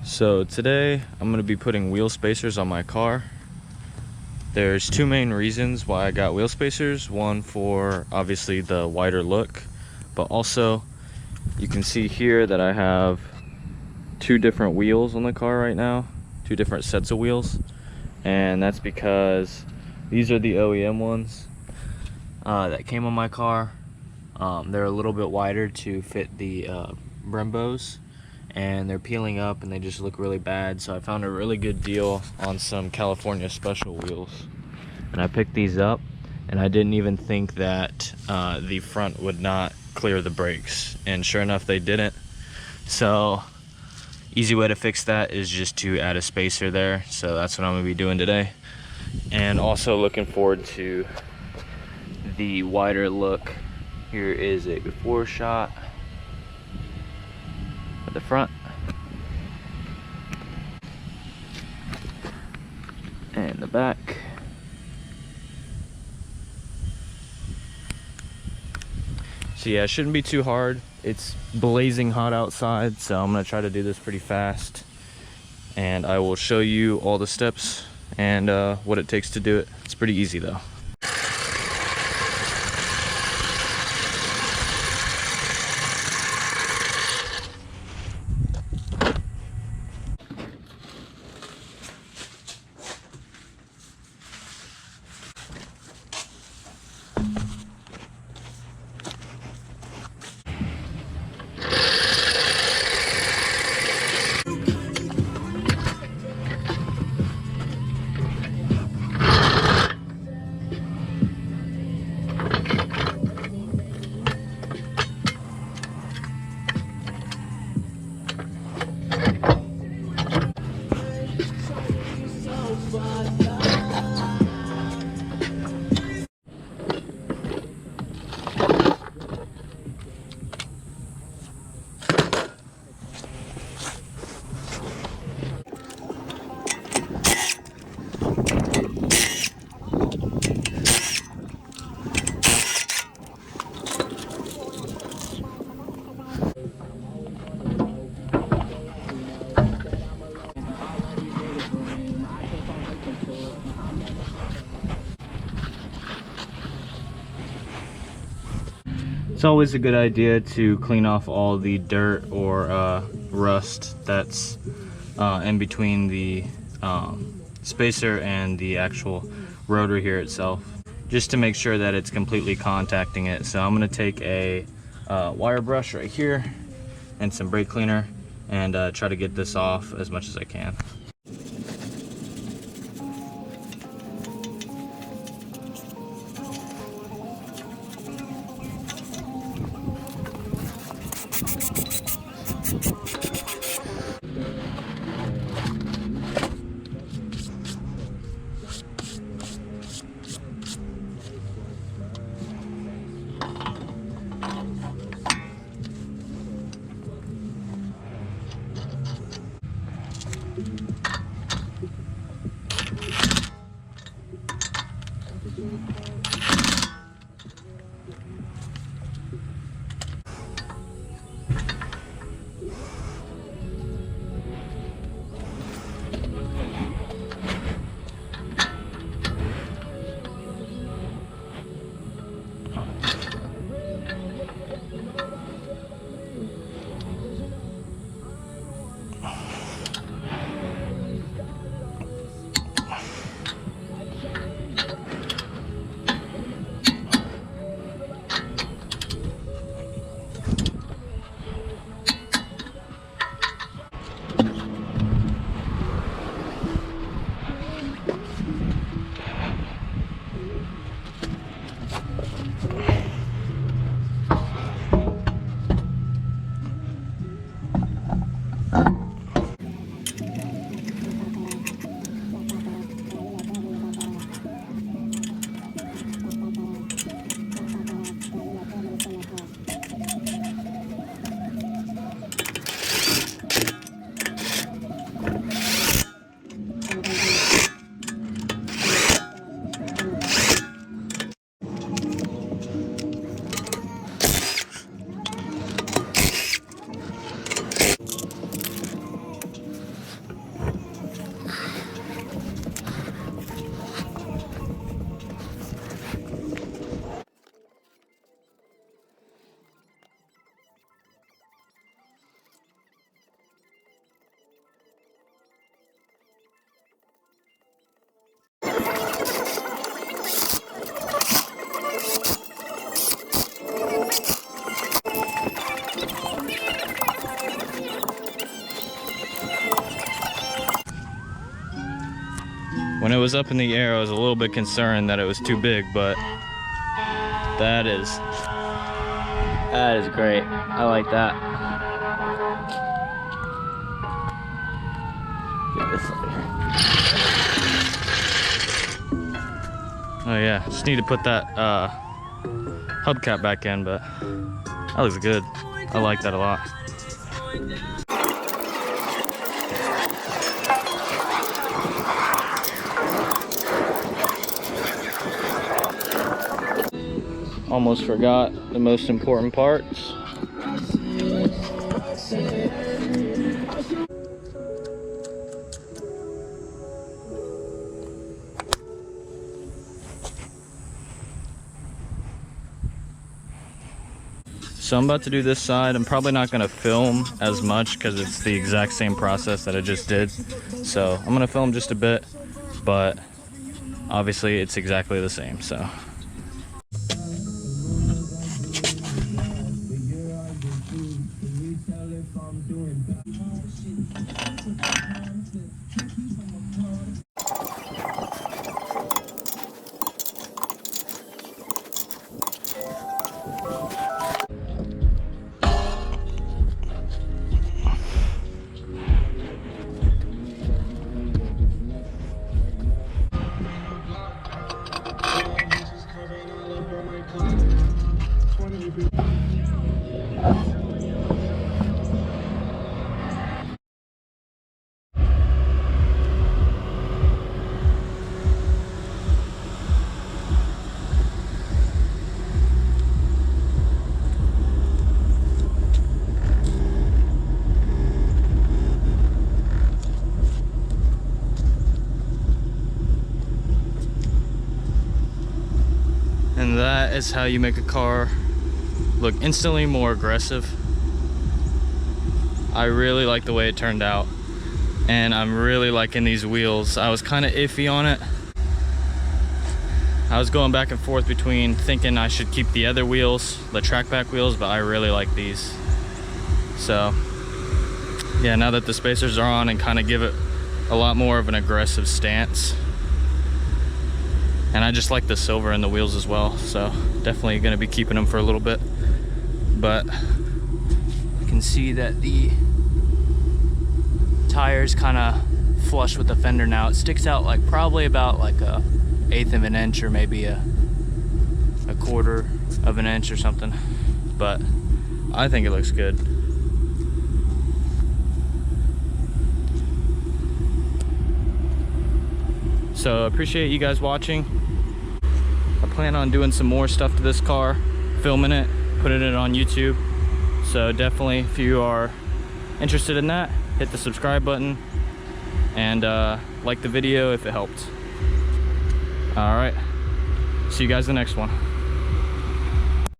So today I'm going to be putting wheel spacers on my car. There's two main reasons why I got wheel spacers. One for obviously the wider look, but also you can see here that I have two different wheels on the car right now, two different sets of wheels, and that's because these are the OEM ones that came on my car. They're a little bit wider to fit the Brembos, and they're peeling up and they just look really bad. So I found a really good deal on some California special wheels, and I picked these up, and I didn't even think that the front would not clear the brakes, and sure enough they didn't. So easy way to fix that is just to add a spacer there. So that's what I'm gonna be doing today, and also looking forward to the wider look. Here is a before shot at the front, and the back. So yeah, it shouldn't be too hard. It's blazing hot outside, so I'm gonna try to do this pretty fast, and I will show you all the steps and what it takes to do it. It's pretty easy though. It's always a good idea to clean off all the dirt or rust that's in between the spacer and the actual rotor here itself, just to make sure that it's completely contacting it. So I'm going to take a wire brush right here and some brake cleaner and try to get this off as much as I can. When it was up in the air, I was a little bit concerned that it was too big, but that is great. I like that. Get this over here. Oh yeah, just need to put that hubcap back in, but that looks good. I like that a lot. Almost forgot the most important parts. So I'm about to do this side. I'm probably not gonna film as much because it's the exact same process that I just did. So I'm gonna film just a bit, but obviously it's exactly the same, so. And that is how you make a car look instantly more aggressive. I really like the way it turned out, and I'm really liking these wheels. I was kind of iffy on it. I was going back and forth between thinking I should keep the other wheels, the track back wheels, but I really like these. So yeah, now that the spacers are on and kind of give it a lot more of an aggressive stance. And I just like the silver in the wheels as well, so definitely gonna be keeping them for a little bit. But you can see that the tire's kind of flush with the fender now. It sticks out like probably about like a 1/8 of an inch or maybe a 1/4 of an inch or something. But I think it looks good. So I appreciate you guys watching. I plan on doing some more stuff to this car, filming it, putting it on YouTube. So definitely, if you are interested in that, hit the subscribe button and like the video if it helped. All right, see you guys in the next one.